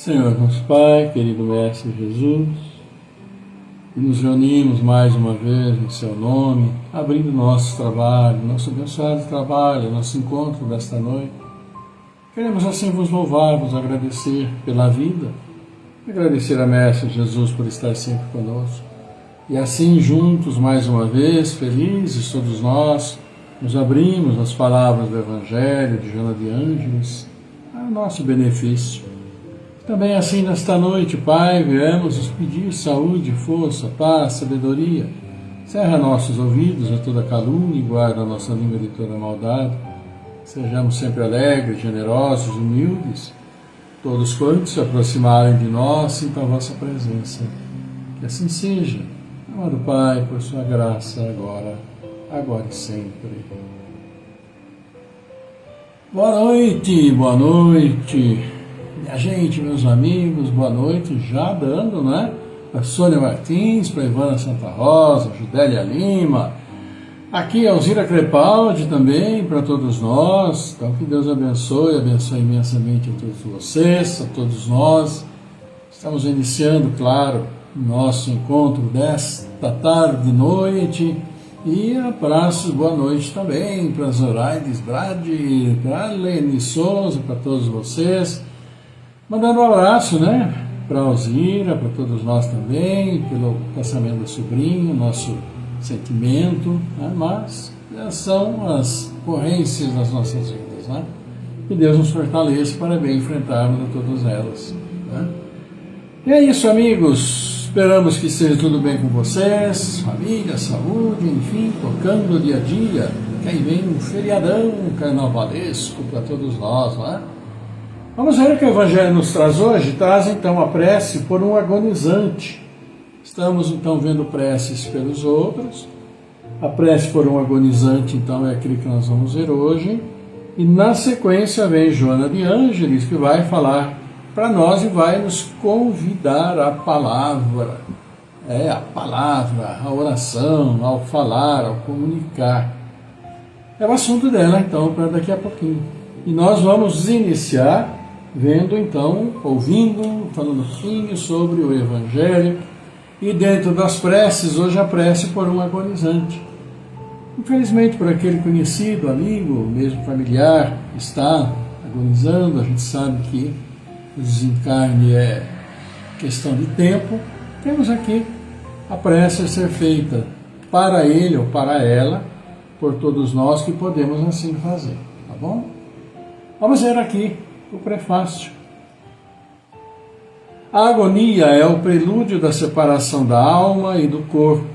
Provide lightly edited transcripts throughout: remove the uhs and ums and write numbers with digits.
Senhor nosso Pai, querido Mestre Jesus, e nos reunimos mais uma vez em Seu nome, abrindo nosso trabalho, nosso abençoado trabalho, nosso encontro desta noite. Queremos assim vos louvar, vos agradecer pela vida, agradecer a Mestre Jesus por estar sempre conosco. E assim juntos, mais uma vez, felizes todos nós, nos abrimos às palavras do Evangelho de Joana de Ângeles, a nosso benefício. Também assim nesta noite, Pai, viemos nos pedir saúde, força, paz, sabedoria. Cerra nossos ouvidos a toda calúnia e guarda a nossa língua de toda maldade. Sejamos sempre alegres, generosos, humildes. Todos quantos se aproximarem de nós, sintam a vossa presença. Que assim seja. Amado Pai, por sua graça, agora e sempre. Boa noite, minha gente, meus amigos, boa noite, já dando, né? Para Sônia Martins, para Ivana Santa Rosa, Judélia Lima, aqui Alzira Crepaldi também, para todos nós. Então que Deus abençoe imensamente a todos vocês, a todos nós. Estamos iniciando, claro, nosso encontro desta tarde e noite, e abraços, boa noite também para Zoraides Brade, para Lene Souza, para todos vocês. Mandando um abraço, né, para a Alzira, para todos nós também, pelo passamento do sobrinho, nosso sentimento, né, mas são as corrências das nossas vidas, né? Que Deus nos fortaleça para bem enfrentarmos a todas elas, né? E é isso, amigos, esperamos que esteja tudo bem com vocês, família, saúde, enfim, tocando o dia a dia, que aí vem um feriadão carnavalesco para todos nós, né? Vamos ver o que o Evangelho nos traz hoje. Traz então a prece por um agonizante. Estamos então vendo preces pelos outros. A prece por um agonizante, então, é aquele que nós vamos ver hoje. E na sequência vem Joana de Ângeles, que vai falar para nós e vai nos convidar à palavra. A palavra, a oração, ao falar, ao comunicar. É o assunto dela, então, para daqui a pouquinho. E nós vamos iniciar vendo, então, ouvindo, falando um pouquinho sobre o Evangelho. E dentro das preces, hoje a prece por um agonizante. Infelizmente, por aquele conhecido, amigo, mesmo familiar, que está agonizando, a gente sabe que o desencarne é questão de tempo. Temos aqui a prece a ser feita para ele ou para ela, por todos nós que podemos assim fazer, tá bom? Vamos ver aqui o prefácio. A agonia é o prelúdio da separação da alma e do corpo.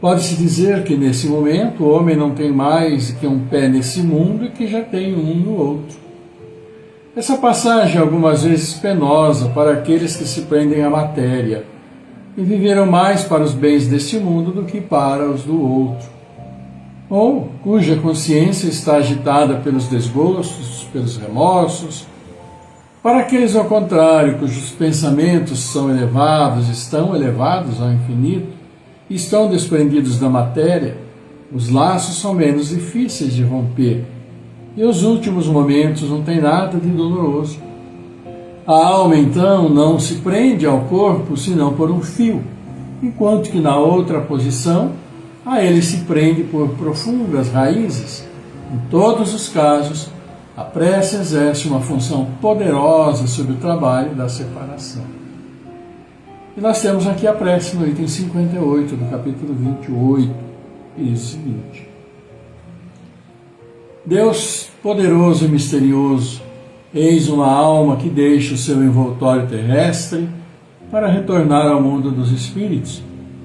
Pode-se dizer que nesse momento o homem não tem mais que um pé nesse mundo e que já tem um no outro. Essa passagem é algumas vezes penosa para aqueles que se prendem à matéria e viveram mais para os bens deste mundo do que para os do outro, ou cuja consciência está agitada pelos desgostos, pelos remorsos. Para aqueles, ao contrário, cujos pensamentos são elevados, estão elevados ao infinito, e estão desprendidos da matéria, os laços são menos difíceis de romper, e os últimos momentos não têm nada de doloroso. A alma, então, não se prende ao corpo senão por um fio, enquanto que na outra posição, a ele se prende por profundas raízes. Em todos os casos, a prece exerce uma função poderosa sobre o trabalho da separação. E nós temos aqui a prece no item 58 do capítulo 28, e diz o seguinte: Deus poderoso e misterioso, eis uma alma que deixa o seu envoltório terrestre para retornar ao mundo dos espíritos,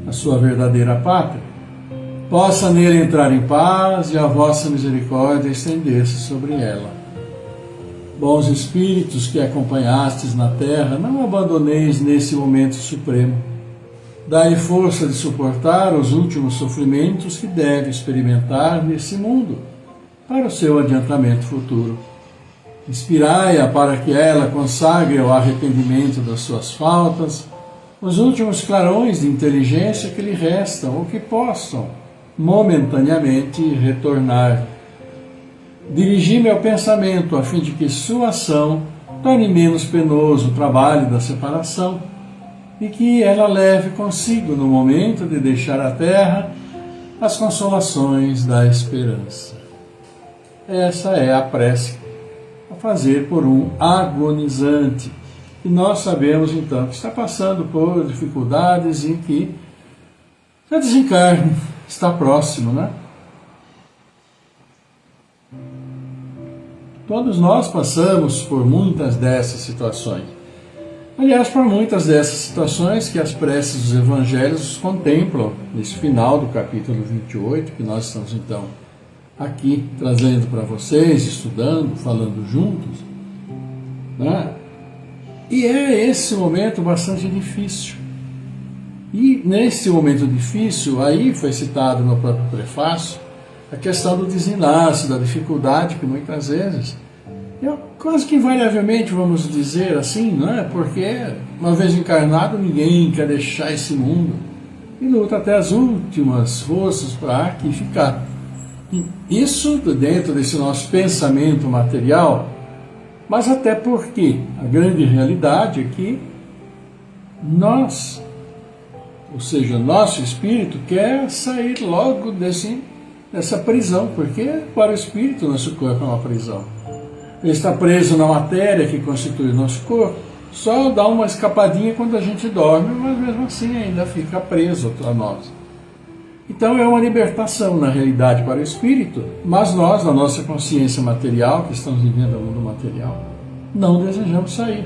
a sua verdadeira pátria. Possa nele entrar em paz e a vossa misericórdia estender-se sobre ela. Bons espíritos que acompanhastes na terra, não abandoneis nesse momento supremo. Dai-lhe força de suportar os últimos sofrimentos que deve experimentar nesse mundo, para o seu adiantamento futuro. Inspirai-a para que ela consagre ao arrependimento das suas faltas os últimos clarões de inteligência que lhe restam ou que possam momentaneamente retornar. Dirigi-me ao pensamento a fim de que sua ação torne menos penoso o trabalho da separação e que ela leve consigo no momento de deixar a terra as consolações da esperança. Essa é a prece a fazer por um agonizante. E nós sabemos então que está passando por dificuldades e que o desencarne está próximo, né? Todos nós passamos por muitas dessas situações. Aliás, por muitas dessas situações que as preces dos evangelhos contemplam nesse final do capítulo 28, que nós estamos então aqui trazendo para vocês, estudando, falando juntos, né? E é esse momento bastante difícil. E nesse momento difícil, aí foi citado no próprio prefácio, a questão do desenlace, da dificuldade que muitas vezes, quase que invariavelmente vamos dizer assim, não é? Porque uma vez encarnado ninguém quer deixar esse mundo e luta até as últimas forças para aqui ficar. E isso dentro desse nosso pensamento material, mas até porque a grande realidade é que nós, ou seja, nosso espírito quer sair logo dessa prisão, porque para o espírito nosso corpo é uma prisão. Ele está preso na matéria que constitui o nosso corpo, só dá uma escapadinha quando a gente dorme, mas mesmo assim ainda fica preso a nós. Então é uma libertação na realidade para o espírito, mas nós, na nossa consciência material, que estamos vivendo no mundo material, não desejamos sair.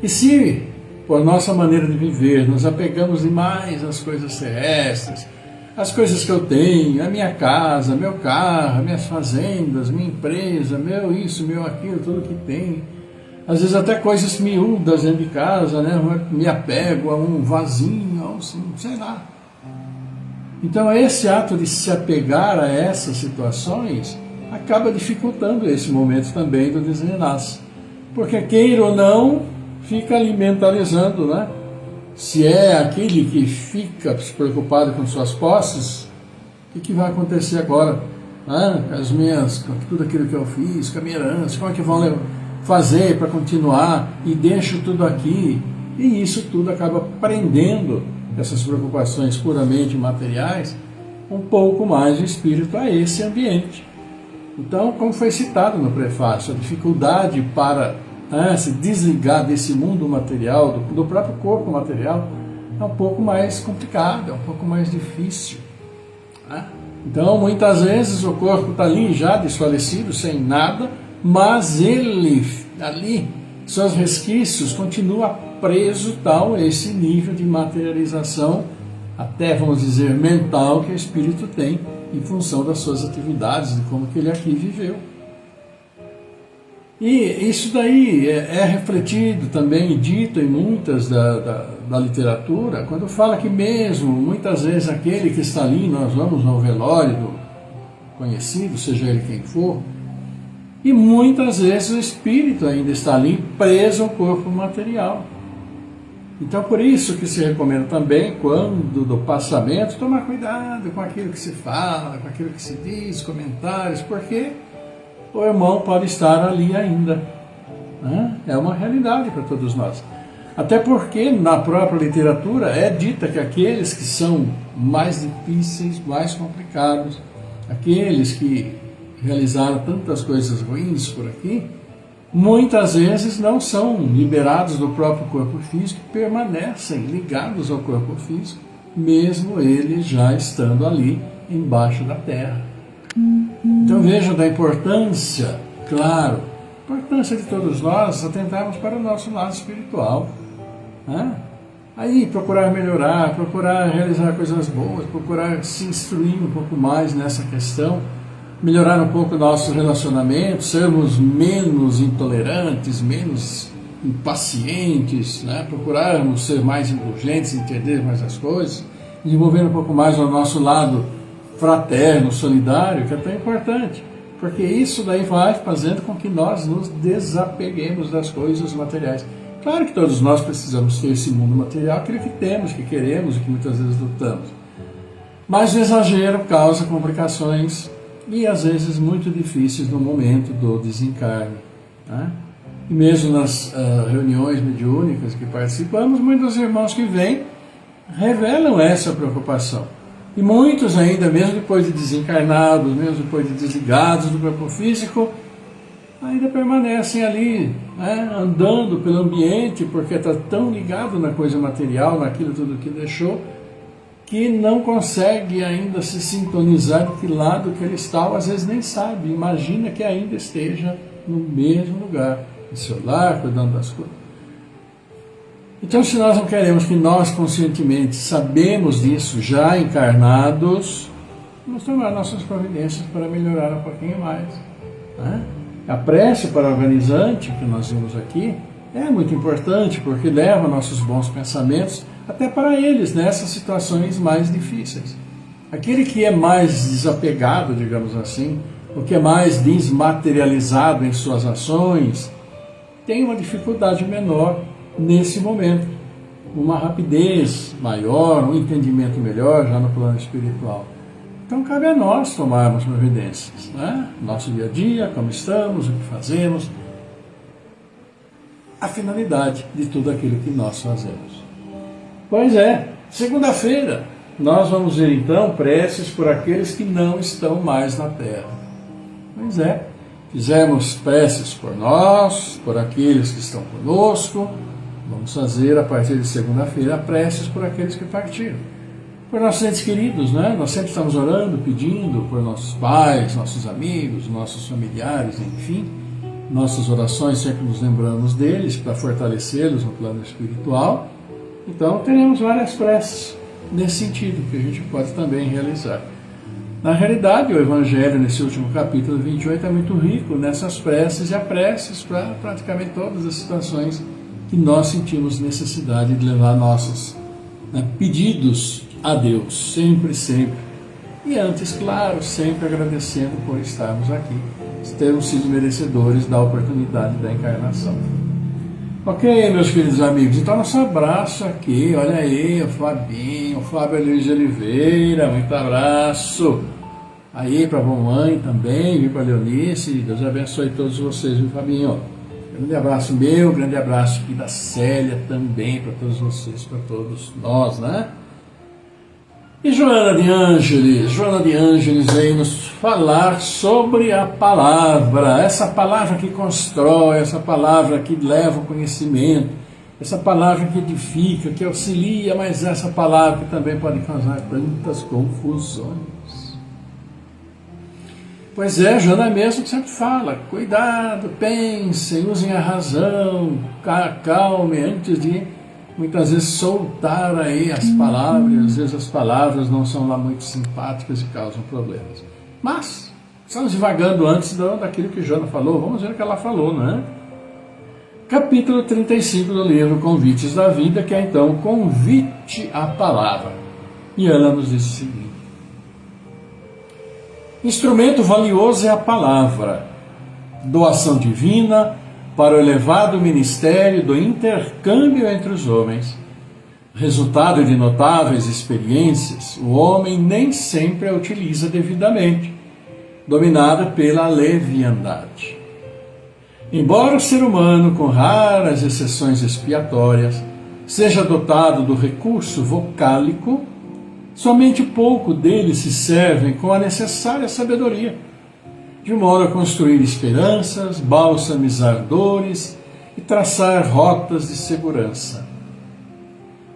E se, por nossa maneira de viver, nos apegamos demais às coisas terrestres, as coisas que eu tenho, a minha casa, meu carro, minhas fazendas, minha empresa, meu isso, meu aquilo, tudo que tem, às vezes até coisas miúdas dentro de casa, né? Me apego a um vasinho, ou assim, sei lá. Então esse ato de se apegar a essas situações acaba dificultando esse momento também do desenlace. Porque queira ou não, fica ali mentalizando, né? Se é aquele que fica preocupado com suas posses, o que vai acontecer agora? Né? Com tudo aquilo que eu fiz, com a minha herança, como é que vão fazer para continuar? E deixo tudo aqui. E isso tudo acaba prendendo essas preocupações puramente materiais, um pouco mais o espírito a esse ambiente. Então, como foi citado no prefácio, a dificuldade para se desligar desse mundo material, do próprio corpo material, é um pouco mais complicado, é um pouco mais difícil. Né? Então, muitas vezes o corpo está ali já desfalecido, sem nada, mas ele ali, seus resquícios, continua preso tal esse nível de materialização, até vamos dizer mental, que o espírito tem em função das suas atividades, de como que ele aqui viveu. E isso daí é refletido também, dito em muitas da literatura, quando fala que mesmo, muitas vezes, aquele que está ali, nós vamos ao velório do conhecido, seja ele quem for, e muitas vezes o espírito ainda está ali preso ao corpo material. Então, por isso que se recomenda também, quando do passamento, tomar cuidado com aquilo que se fala, com aquilo que se diz, comentários, porque o irmão pode estar ali ainda. Né? É uma realidade para todos nós. Até porque na própria literatura é dita que aqueles que são mais difíceis, mais complicados, aqueles que realizaram tantas coisas ruins por aqui, muitas vezes não são liberados do próprio corpo físico, permanecem ligados ao corpo físico, mesmo eles já estando ali embaixo da terra. Então vejam da importância, claro, a importância de todos nós atentarmos para o nosso lado espiritual. Né? Aí procurar melhorar, procurar realizar coisas boas, procurar se instruir um pouco mais nessa questão, melhorar um pouco nossos relacionamentos, sermos menos intolerantes, menos impacientes, né? Procurarmos ser mais indulgentes, entender mais as coisas, desenvolver um pouco mais o nosso lado fraterno, solidário, que é tão importante, porque isso daí vai fazendo com que nós nos desapeguemos das coisas materiais. Claro que todos nós precisamos ter esse mundo material, aquilo que temos, que queremos e que muitas vezes lutamos. Mas o exagero causa complicações e às vezes muito difíceis no momento do desencarne. Né? E mesmo nas reuniões mediúnicas que participamos, muitos irmãos que vêm revelam essa preocupação. E muitos ainda, mesmo depois de desencarnados, mesmo depois de desligados do corpo físico, ainda permanecem ali, né, andando pelo ambiente, porque está tão ligado na coisa material, naquilo tudo que deixou, que não consegue ainda se sintonizar de que lado que ele está, ou às vezes nem sabe, imagina que ainda esteja no mesmo lugar, em seu lar, cuidando das coisas. Então, se nós não queremos que nós conscientemente sabemos disso já encarnados, vamos tomar nossas providências para melhorar um pouquinho mais. Né? A prece para o organizante, que nós vimos aqui, é muito importante, porque leva nossos bons pensamentos até para eles nessas situações mais difíceis. Aquele que é mais desapegado, digamos assim, o que é mais desmaterializado em suas ações, tem uma dificuldade menor nesse momento, uma rapidez maior, um entendimento melhor já no plano espiritual. Então cabe a nós tomarmos providências, né? Nosso dia a dia, como estamos, o que fazemos, a finalidade de tudo aquilo que nós fazemos. Pois é, segunda-feira nós vamos ver então preces por aqueles que não estão mais na Terra. Pois é, fizemos preces por nós, por aqueles que estão conosco. Vamos fazer a partir de segunda-feira preces por aqueles que partiram. Por nossos entes queridos, né? Nós sempre estamos orando, pedindo por nossos pais, nossos amigos, nossos familiares, enfim. Nossas orações sempre nos lembramos deles para fortalecê-los no plano espiritual. Então teremos várias preces nesse sentido que a gente pode também realizar. Na realidade, o Evangelho, nesse último capítulo 28, é muito rico nessas preces e apreces para praticamente todas as situações que nós sentimos necessidade de levar nossos pedidos a Deus, sempre, sempre. E antes, claro, sempre agradecendo por estarmos aqui, termos sido merecedores da oportunidade da encarnação. Ok, meus queridos amigos, então nosso abraço aqui, olha aí, o Fabinho, o Fábio Luiz de Oliveira, muito abraço. Aí para a mamãe também, viu, para a Leonice, Deus abençoe todos vocês, viu, Fabinho? Grande abraço meu, grande abraço aqui da Célia também, para todos vocês, para todos nós, né? E Joana de Ângeles veio nos falar sobre a palavra, essa palavra que constrói, essa palavra que leva o conhecimento, essa palavra que edifica, que auxilia, mas essa palavra que também pode causar tantas confusões. Pois é, Joana mesmo que sempre fala, cuidado, pensem, usem a razão, calme antes de muitas vezes soltar aí as palavras, às vezes as palavras não são lá muito simpáticas e causam problemas. Mas, estamos divagando antes daquilo que Joana falou, vamos ver o que ela falou, não é? Capítulo 35 do livro Convites da Vida, que é então Convite à Palavra. E ela nos diz o seguinte: instrumento valioso é a palavra, doação divina, para o elevado ministério do intercâmbio entre os homens. Resultado de notáveis experiências, o homem nem sempre a utiliza devidamente, dominado pela leviandade. Embora o ser humano, com raras exceções expiatórias, seja dotado do recurso vocálico, somente pouco deles se servem com a necessária sabedoria, de modo a construir esperanças, balsamizar dores e traçar rotas de segurança.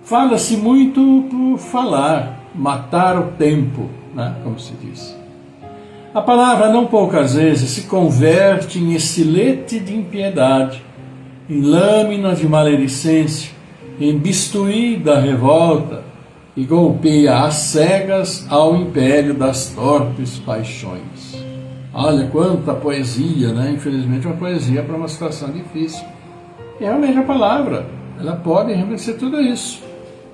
Fala-se muito por falar, matar o tempo, né, como se diz. A palavra não poucas vezes se converte em estilete de impiedade, em lâmina de maledicência, em bisturi da revolta, e golpeia às cegas ao império das torpes paixões. Olha quanta poesia, né? Infelizmente uma poesia para uma situação difícil. E realmente a palavra, ela pode remeter tudo isso,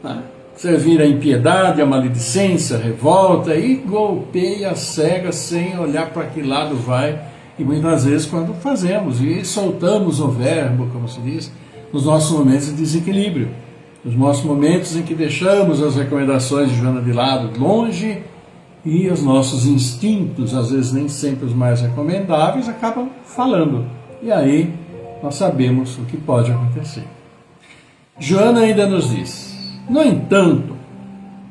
né? Servir a impiedade, a maledicência, a revolta e golpeia às cegas sem olhar para que lado vai. E muitas vezes quando fazemos e soltamos o verbo, como se diz, nos nossos momentos de desequilíbrio, nos nossos momentos em que deixamos as recomendações de Joana de lado, longe, e os nossos instintos, às vezes nem sempre os mais recomendáveis, acabam falando. E aí nós sabemos o que pode acontecer. Joana ainda nos diz: no entanto,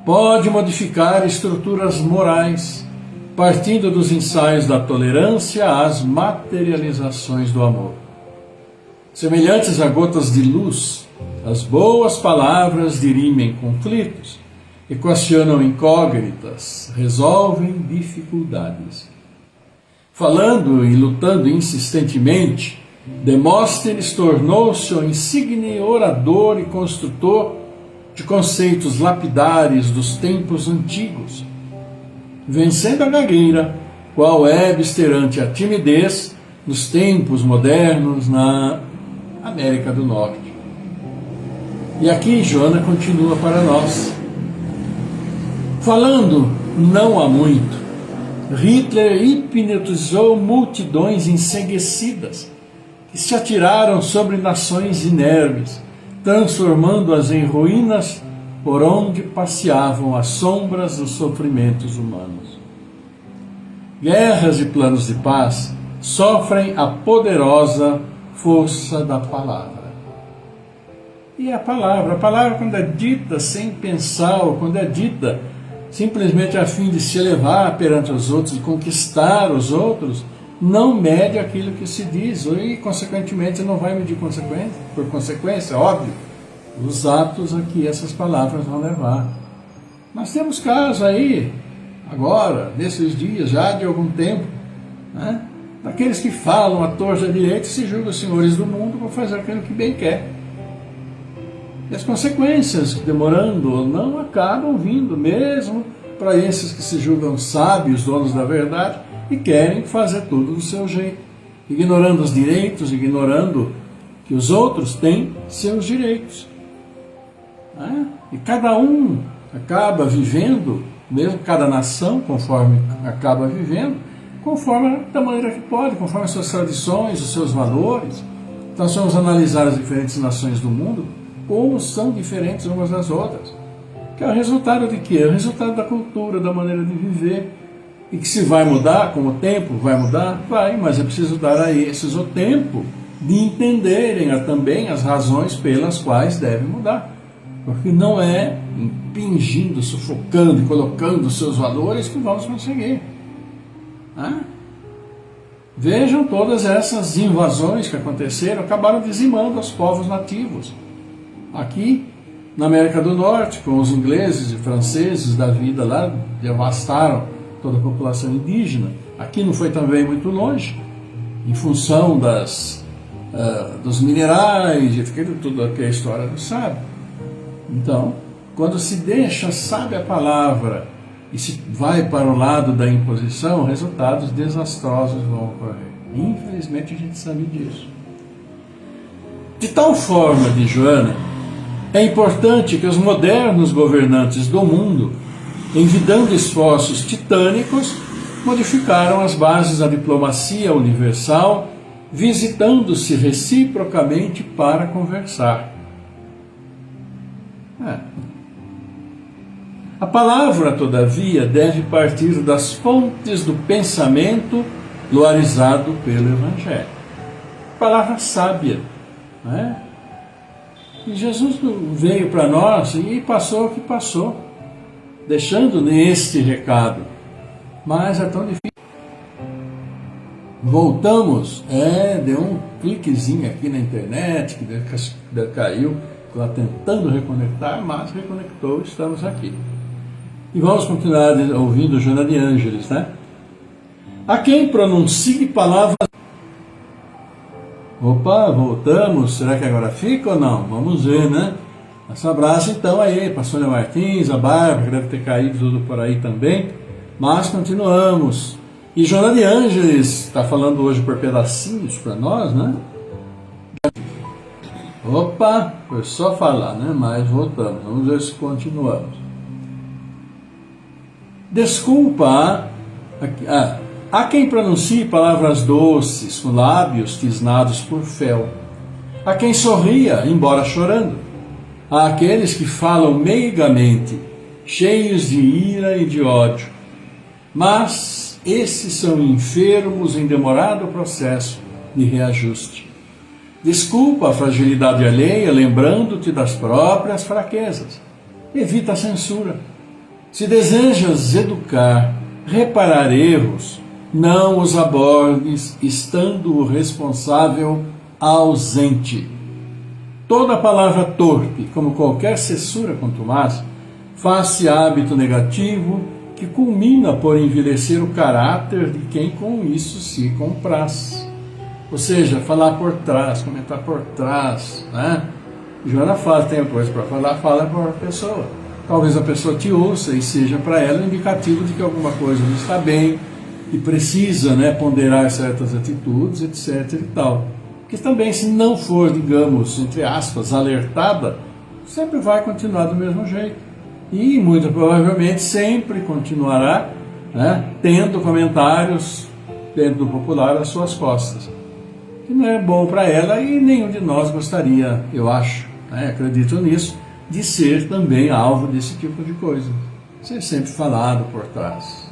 pode modificar estruturas morais, partindo dos ensaios da tolerância às materializações do amor. Semelhantes a gotas de luz, as boas palavras dirimem conflitos, equacionam incógnitas, resolvem dificuldades. Falando e lutando insistentemente, Demóstenes tornou-se o insigne orador e construtor de conceitos lapidares dos tempos antigos, vencendo a gagueira, qual é perante a timidez dos tempos modernos na América do Norte. E aqui Joana continua para nós. Falando não há muito, Hitler hipnotizou multidões enceguecidas que se atiraram sobre nações inermes, transformando-as em ruínas por onde passeavam as sombras dos sofrimentos humanos. Guerras e planos de paz sofrem a poderosa força da palavra. E a palavra quando é dita sem pensar, ou quando é dita simplesmente a fim de se elevar perante os outros, de conquistar os outros, não mede aquilo que se diz, e consequentemente não vai medir por consequência, óbvio, os atos a que essas palavras vão levar. Nós temos casos aí, agora, nesses dias, já de algum tempo, né, daqueles que falam à torta direita e se julgam senhores do mundo por fazer aquilo que bem quer. E as consequências, demorando ou não, acabam vindo mesmo para esses que se julgam sábios, donos da verdade, e querem fazer tudo do seu jeito, ignorando os direitos, ignorando que os outros têm seus direitos. E cada um acaba vivendo, mesmo cada nação, conforme acaba vivendo, conforme da maneira que pode, conforme as suas tradições, os seus valores. Então, nós vamos analisar as diferentes nações do mundo, como são diferentes umas das outras. Que é o resultado de quê? É o resultado da cultura, da maneira de viver. E que se vai mudar com o tempo, vai mudar? Vai, mas é preciso dar a esses o tempo de entenderem também as razões pelas quais devem mudar. Porque não é impingindo, sufocando e colocando os seus valores que vamos conseguir. Vejam todas essas invasões que aconteceram, acabaram dizimando os povos nativos. Aqui na América do Norte, com os ingleses e franceses da vida lá, devastaram toda a população indígena. Aqui não foi também muito longe, em função dos minerais, tudo que a história não sabe. Então, quando se deixa, sabe a palavra, e se vai para o lado da imposição, resultados desastrosos vão ocorrer. Infelizmente a gente sabe disso. De tal forma, diz Joana, é importante que os modernos governantes do mundo, envidando esforços titânicos, modificaram as bases da diplomacia universal, visitando-se reciprocamente para conversar. A palavra, todavia, deve partir das fontes do pensamento luarizado pelo Evangelho. Palavra sábia, E Jesus veio para nós e passou o que passou, deixando este recado. Mas é tão difícil. Voltamos, deu um cliquezinho aqui na internet, que caiu, lá tentando reconectar, mas reconectou, estamos aqui. E vamos continuar ouvindo Joana de Ângeles, A quem pronuncie palavras... Opa, voltamos. Será que agora fica ou não? Vamos ver, Um abraço então aí para a Sônia Martins, a Bárbara, que deve ter caído tudo por aí também. Mas continuamos. E Joana de Ângeles está falando hoje por pedacinhos para nós, Opa, foi só falar, Mas voltamos. Vamos ver se continuamos. Desculpa, há quem pronuncie palavras doces com lábios tisnados por fel. Há quem sorria, embora chorando. Há aqueles que falam meigamente, cheios de ira e de ódio. Mas esses são enfermos em demorado processo de reajuste. Desculpa a fragilidade alheia, lembrando-te das próprias fraquezas. Evita a censura. Se desejas educar, reparar erros, não os abordes, estando o responsável ausente. Toda palavra torpe, como qualquer censura contumaz, faz-se hábito negativo que culmina por envelhecer o caráter de quem com isso se compraz. Ou seja, falar por trás, comentar por trás, Joana fala, tem coisa para falar, fala para a pessoa. Talvez a pessoa te ouça e seja para ela um indicativo de que alguma coisa não está bem e precisa ponderar certas atitudes, etc. e tal. Porque também, se não for, digamos, entre aspas, alertada, sempre vai continuar do mesmo jeito. E, muito provavelmente, sempre continuará tendo comentários dentro do popular às suas costas. Que não é bom para ela e nenhum de nós gostaria, eu acho, acredito nisso, de ser também alvo desse tipo de coisa. Ser sempre falado por trás.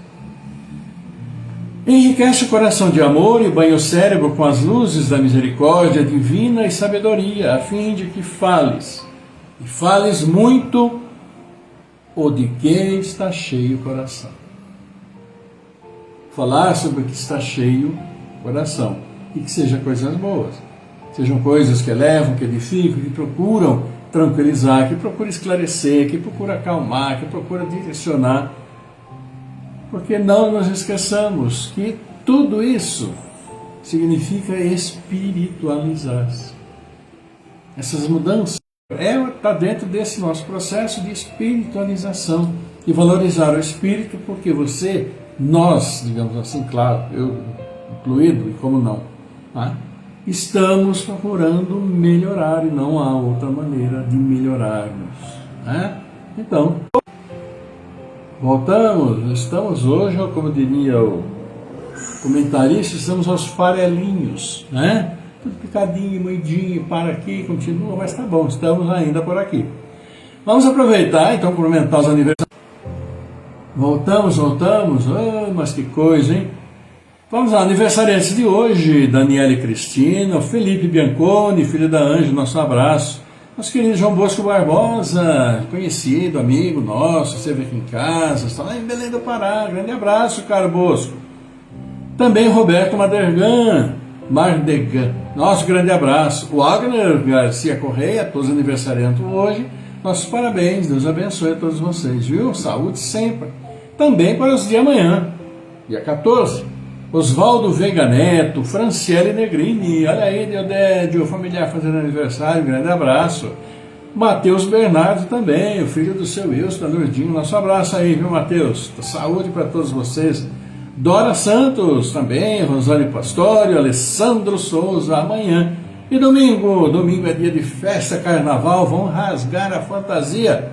Enriquece o coração de amor e banha o cérebro com as luzes da misericórdia divina e sabedoria, a fim de que fales, e fales muito, o de que está cheio o coração. Falar sobre o que está cheio o coração, e que sejam coisas boas, sejam coisas que elevam, que edificam, que procuram tranquilizar, que procura esclarecer, que procura acalmar, que procura direcionar. Porque não nos esqueçamos que tudo isso significa espiritualizar-se. Essas mudanças está dentro desse nosso processo de espiritualização. e valorizar o espírito, porque você, nós, digamos assim, claro, eu incluído, e como não, tá? Estamos procurando melhorar e não há outra maneira de melhorarmos, né? Então, voltamos, estamos hoje, como diria o comentarista, estamos aos farelinhos, né? Tudo picadinho, moidinho, para aqui, continua, mas tá bom, estamos ainda por aqui. Vamos aproveitar, então, para aumentar os aniversários. Voltamos, oh, mas que coisa, hein? Vamos lá, aniversariantes de hoje, Daniela e Cristina, Felipe Bianconi, filho da Ângela, nosso abraço. Nosso querido João Bosco Barbosa, conhecido, amigo nosso, esteve aqui em casa, está lá em Belém do Pará, grande abraço, caro Bosco. Também Roberto Mardegan, nosso grande abraço. O Agner Garcia Correia, todos aniversariantes hoje, nossos parabéns, Deus abençoe a todos vocês, viu? Saúde sempre. Também para os de amanhã, dia 14. Oswaldo Veiga Neto, Franciele Negrini, olha aí, Deodédio, familiar fazendo aniversário, grande abraço. Matheus Bernardo também, o filho do seu Wilson, da Lourdinho, nosso abraço aí, viu, Matheus? Saúde para todos vocês. Dora Santos também, Rosane Pastório, Alessandro Souza, amanhã. E domingo é dia de festa, carnaval, vão rasgar a fantasia.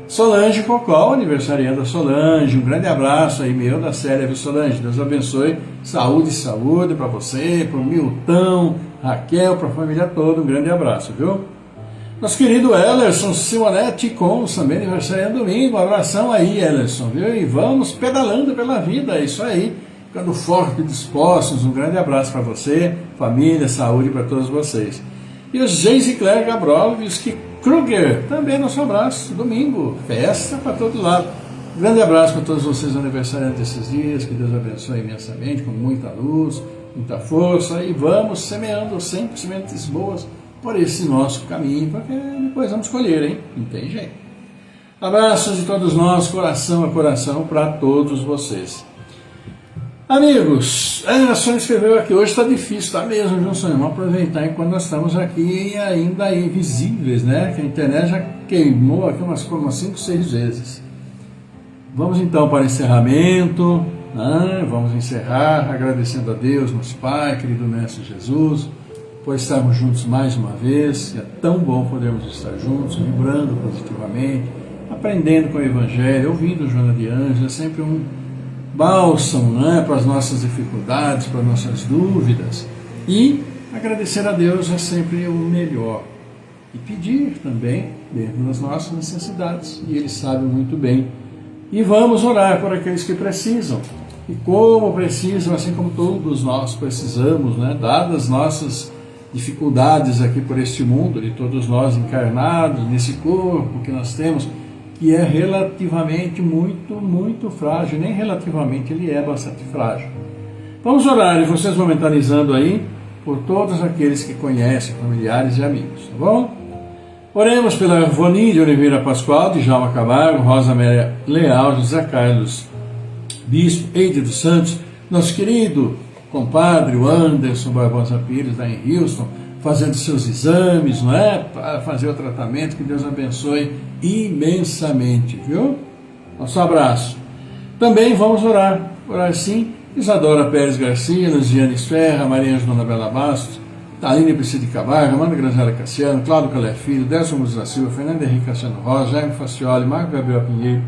Solange Cocó, aniversariante da Solange, um grande abraço aí, meu da série, viu, Solange? Deus abençoe, saúde para você, para o Milton, Raquel, para a família toda, um grande abraço, viu? Nosso querido Ellerson Simonetti Cons, também aniversariante domingo, um abração aí, Ellerson, viu? E vamos pedalando pela vida, é isso aí, ficando forte e dispostos, um grande abraço para você, família, saúde para todos vocês. E o Geise Claire Gabrovski Kruger, também nosso abraço, domingo, festa para todo lado. Grande abraço para todos vocês aniversariantes desses dias, que Deus abençoe imensamente, com muita luz, muita força, e vamos semeando sempre sementes boas por esse nosso caminho, porque depois vamos colher, hein? Não tem jeito. Abraços de todos nós, coração a coração, para todos vocês. Amigos, a Sônia escreveu aqui, hoje está difícil, está mesmo, viu, Sônia? Vamos aproveitar enquanto nós estamos aqui ainda invisíveis, né? Que a internet já queimou aqui umas 5, 6 vezes. Vamos então para o encerramento, né? Vamos encerrar agradecendo a Deus, nosso Pai, querido Mestre Jesus, por estarmos juntos mais uma vez. É tão bom podermos estar juntos, vibrando positivamente, aprendendo com o Evangelho, ouvindo Joana de Ângela, é sempre um bálsamo, né, para as nossas dificuldades, para as nossas dúvidas, e agradecer a Deus é sempre o melhor, e pedir também dentro das nossas necessidades, e Ele sabe muito bem. E vamos orar por aqueles que precisam, e como precisam, assim como todos nós precisamos, né, dadas nossas dificuldades aqui por este mundo, de todos nós encarnados nesse corpo que nós temos, que é relativamente muito frágil, nem relativamente, ele é bastante frágil. Vamos orar, e vocês vão mentalizando aí, por todos aqueles que conhecem, familiares e amigos, tá bom? Oremos pela Ivone de Oliveira Pascoal, de Djalma Camargo, Rosa Maria Leal, José Carlos Bispo, Eide dos Santos, nosso querido compadre, o Anderson Barbosa Pires, lá em Houston, fazendo seus exames, não é? Para fazer o tratamento, que Deus abençoe imensamente, viu? Nosso abraço. Também vamos orar sim, Isadora Pérez Garcia, Luziane Ferra, Maria Angela Bela Bastos, Taline Priscila de Camargo, Amanda Granzela Cassiano, Cláudio Calé Filho, Delson Musa da Silva, Fernando Henrique Cassiano Rosa, Jaime Facioli, Marco Gabriel Pinheiro,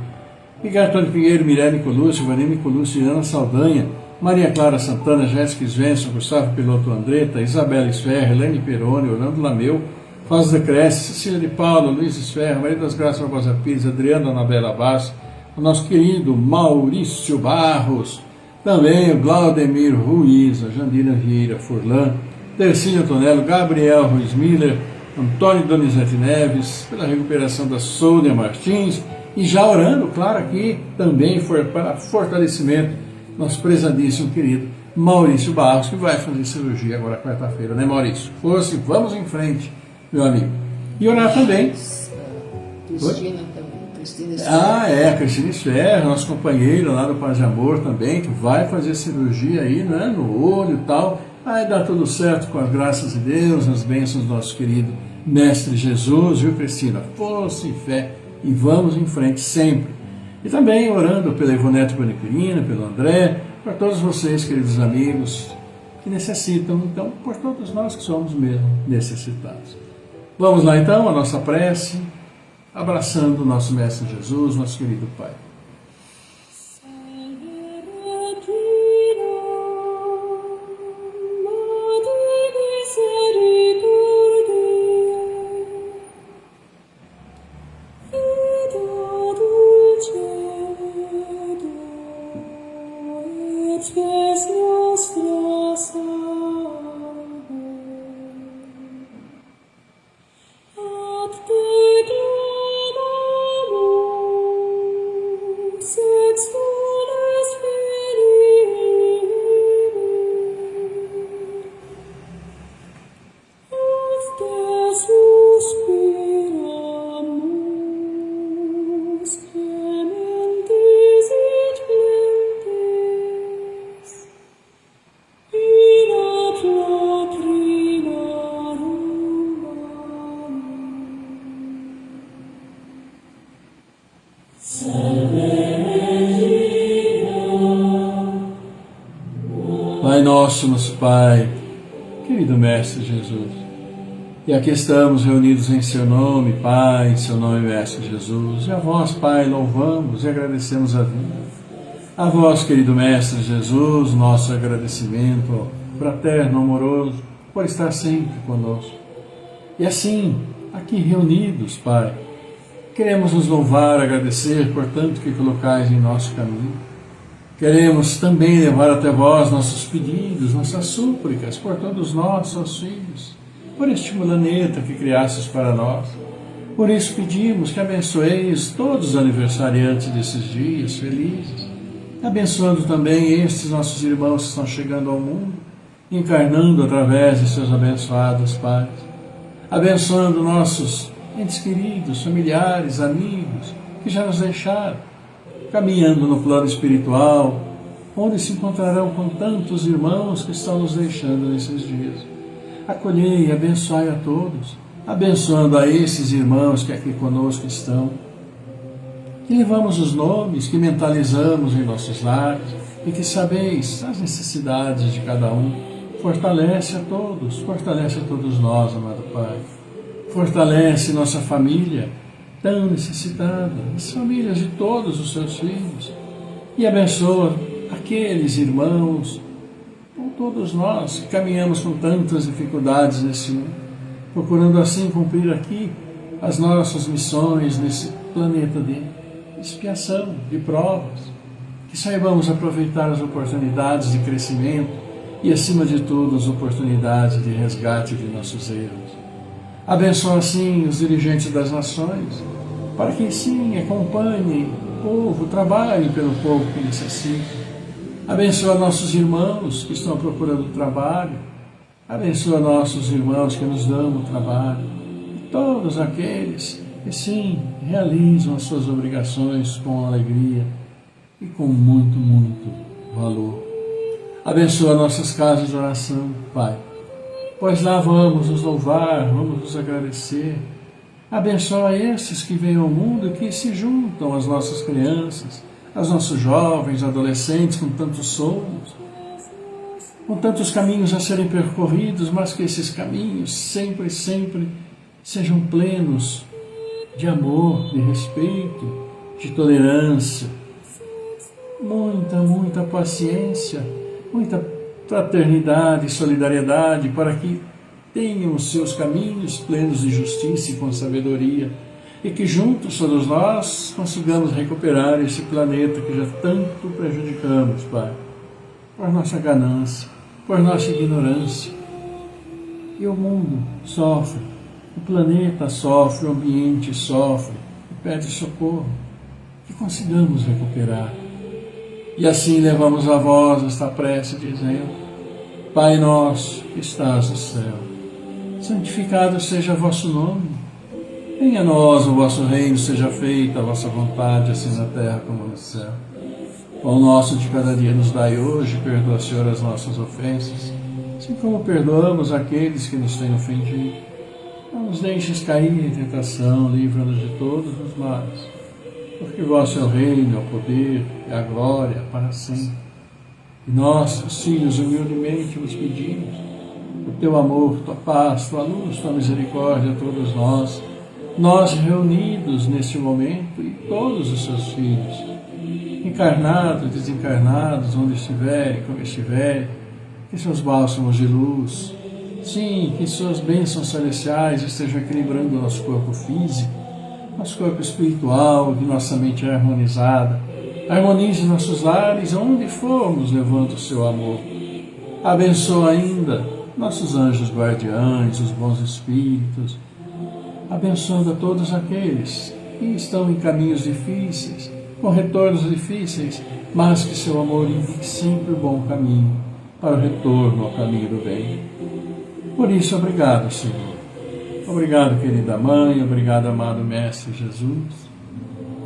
Miguel Antônio Pinheiro, Mirelle Nicolúcio, Vanille Nicolúcio, Ana Saldanha, Maria Clara Santana, Jéssica Svensson, Gustavo Piloto Andretta, Isabela Esferra, Helene Peroni, Orlando Lameu, Rosa Cresce, Cecília de Paula, Luiz Esferra, Maria das Graças Barbosa Pires, Adriana Anabela Bastos, o nosso querido Maurício Barros, também o Glaudemir Ruiz, a Jandira Vieira Furlan, Tercílio Antonello, Gabriel Ruiz Miller, Antônio Donizete Neves, pela recuperação da Sônia Martins, e já orando, claro, aqui também para fortalecimento nosso prezadíssimo querido Maurício Barros, que vai fazer cirurgia agora quarta-feira, né, Maurício? Força, vamos em frente, meu amigo. E orar também. Cristina também. Cristina Esferra. A Cristina Esferra, nosso companheiro lá do Paz e Amor também, que vai fazer cirurgia aí, né, no olho e tal. Vai dar tudo certo com as graças de Deus, as bênçãos do nosso querido Mestre Jesus, viu, Cristina? Força e fé, e vamos em frente sempre. E também orando pela Ivonete Boniquirina, pelo André, por todos vocês, queridos amigos, que necessitam, então, por todos nós que somos mesmo necessitados. Vamos lá então, a nossa prece, abraçando o nosso Mestre Jesus, nosso querido Pai. Pai nosso Pai, querido Mestre Jesus, e aqui estamos reunidos em Seu nome, Pai, em Seu nome, Mestre Jesus, e a vós, Pai, louvamos e agradecemos a vida. A vós, querido Mestre Jesus, nosso agradecimento fraterno, amoroso, por estar sempre conosco. E assim, aqui reunidos, Pai, queremos nos louvar, agradecer por tanto que colocais em nosso caminho. Queremos também levar até vós nossos pedidos, nossas súplicas por todos nós, seus filhos, por este planeta que criastes para nós. Por isso pedimos que abençoeis todos os aniversariantes desses dias felizes, abençoando também estes nossos irmãos que estão chegando ao mundo, encarnando através de seus abençoados pais, abençoando nossos entes queridos, familiares, amigos, que já nos deixaram, caminhando no plano espiritual, onde se encontrarão com tantos irmãos que estão nos deixando nesses dias. Acolhei e abençoai a todos, abençoando a esses irmãos que aqui conosco estão, que levamos os nomes, que mentalizamos em nossos lares e que sabeis as necessidades de cada um. Fortalece a todos nós, amado Pai. Fortalece nossa família, tão necessitada, as famílias de todos os seus filhos, e abençoa aqueles irmãos, com todos nós que caminhamos com tantas dificuldades nesse mundo, procurando assim cumprir aqui as nossas missões nesse planeta de expiação, de provas, que saibamos aproveitar as oportunidades de crescimento e, acima de tudo, as oportunidades de resgate de nossos erros. Abençoa assim os dirigentes das nações, para que sim acompanhem o povo, trabalhem pelo povo que necessita. Abençoa nossos irmãos que estão procurando trabalho, abençoa nossos irmãos que nos dão o trabalho, e todos aqueles que sim realizam as suas obrigações com alegria e com muito, muito valor. Abençoa nossas casas de oração, Pai, pois lá vamos nos louvar, vamos nos agradecer. Abençoa esses que vêm ao mundo e que se juntam às nossas crianças, aos nossos jovens, adolescentes, com tantos sonhos, com tantos caminhos a serem percorridos, mas que esses caminhos sempre, sempre sejam plenos de amor, de respeito, de tolerância, muita paciência, muita fraternidade e solidariedade, para que tenham os seus caminhos plenos de justiça e com sabedoria, e que juntos todos nós consigamos recuperar esse planeta que já tanto prejudicamos, Pai, por nossa ganância, por nossa ignorância. E o mundo sofre, o planeta sofre, o ambiente sofre, e pede socorro, que consigamos recuperar. E assim levamos a vós esta prece dizendo: Pai nosso que estás no céu, santificado seja o vosso nome. Venha a nós o vosso reino, seja feita a vossa vontade, assim na terra como no céu. O pão nosso de cada dia nos dai hoje, perdoa, Senhor, as nossas ofensas, assim como perdoamos aqueles que nos têm ofendido. Não nos deixes cair em tentação, livra-nos de todos os males. porque vosso é o reino, é o poder, é a glória para sempre. E nós, os filhos, humildemente vos pedimos, o teu amor, tua paz, tua luz, tua misericórdia a todos nós reunidos neste momento e todos os seus filhos, encarnados, desencarnados, onde estiverem, como estiverem, que seus bálsamos de luz, sim, que suas bênçãos celestiais estejam equilibrando o nosso corpo físico, nosso corpo espiritual, que nossa mente é harmonizada. Harmonize nossos lares, onde formos, levanta o seu amor. Abençoa ainda nossos anjos guardiães, os bons espíritos, abençoando a todos aqueles que estão em caminhos difíceis, com retornos difíceis, mas que seu amor indique sempre o bom caminho para o retorno ao caminho do bem. Por isso, obrigado, Senhor. Obrigado, querida Mãe, obrigado, amado Mestre Jesus.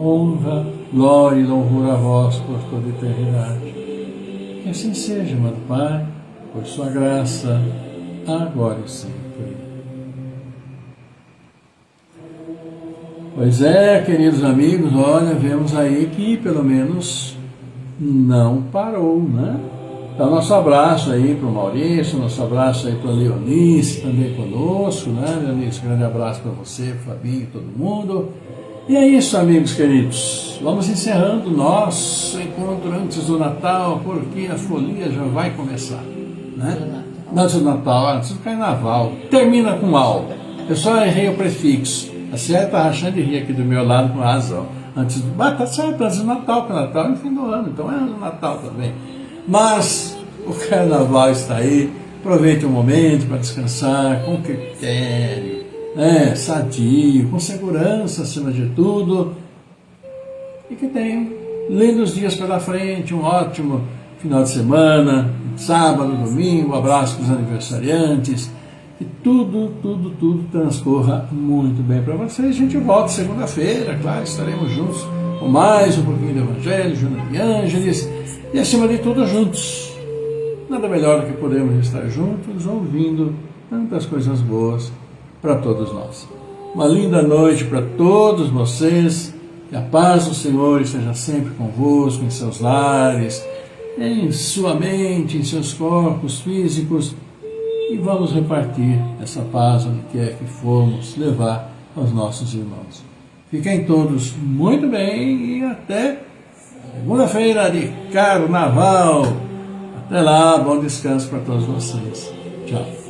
Honra, glória e louvor a vós por toda a eternidade. Que assim seja, amado Pai, por sua graça, agora e sempre. Pois é, queridos amigos, olha, vemos aí que pelo menos não parou, né? Então, nosso abraço aí para o Maurício, nosso abraço aí para a Leonice, também conosco, né? Leonice, grande abraço para você, Fabinho, todo mundo. E é isso, amigos queridos. Vamos encerrando nosso encontro antes do Natal, porque a folia já vai começar, né? Antes do Natal, antes do Carnaval. Termina com mal. Eu só errei o prefixo. A Ciara está rachando de rir aqui do meu lado com razão. Tá certo, antes do Natal, porque o Natal é no fim do ano, então é antes do Natal também. Mas o Carnaval está aí. Aproveite o momento para descansar com critério, sadio, com segurança acima de tudo, e que tenham lindos dias pela frente, um ótimo final de semana, sábado, domingo, abraço para os aniversariantes, que tudo transcorra muito bem para vocês. A gente volta segunda-feira, claro, estaremos juntos com mais um pouquinho do Evangelho, Júnior e Ângeles, e acima de tudo juntos. Nada melhor do que podermos estar juntos, ouvindo tantas coisas boas para todos nós. Uma linda noite para todos vocês, que a paz do Senhor esteja sempre convosco, em seus lares, em sua mente, em seus corpos físicos, e vamos repartir essa paz onde quer que formos levar aos nossos irmãos. Fiquem todos muito bem e até segunda-feira de Carnaval. Até lá, bom descanso para todos vocês. Tchau.